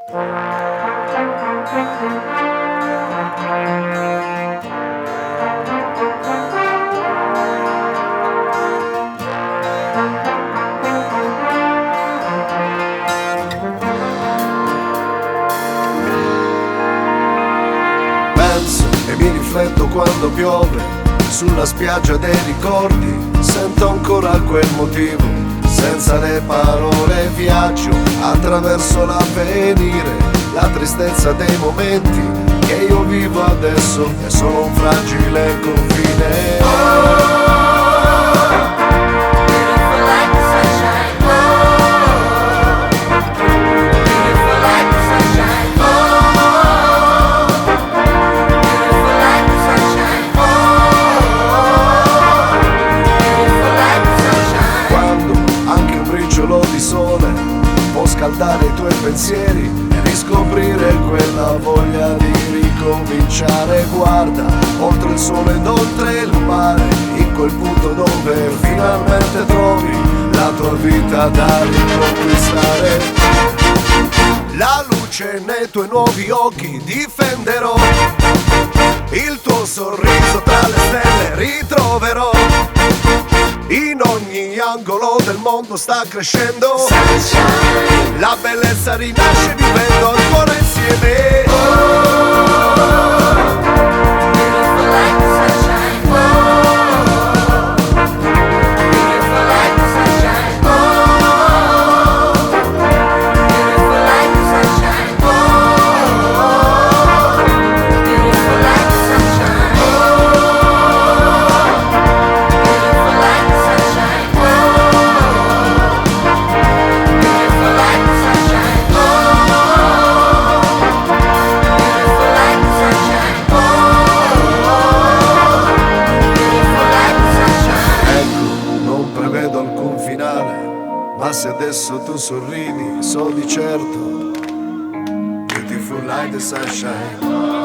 Penso e mi rifletto quando piove sulla spiaggia dei ricordi, sento ancora quel motivo, senza le parole viaggio attraverso l'avvenire, la tristezza dei momenti che io vivo adesso è solo un fragile confine. Di sole può scaldare i tuoi pensieri e riscoprire quella voglia di ricominciare. Guarda oltre il sole ed oltre il mare, in quel punto dove finalmente trovi la tua vita da riconquistare. La luce nei tuoi nuovi occhi difenderò, il tuo sorriso tra le stelle ritroverò. In ogni angolo del mondo sta crescendo Sunshine. La bellezza rinasce vivendo ancora insieme. Beautiful like the sunshine. Beautiful like the sunshine. Beautiful like the sunshine. Beautiful like the sunshine. Ma se adesso tu sorridi, so di certo, beautiful like the sunshine.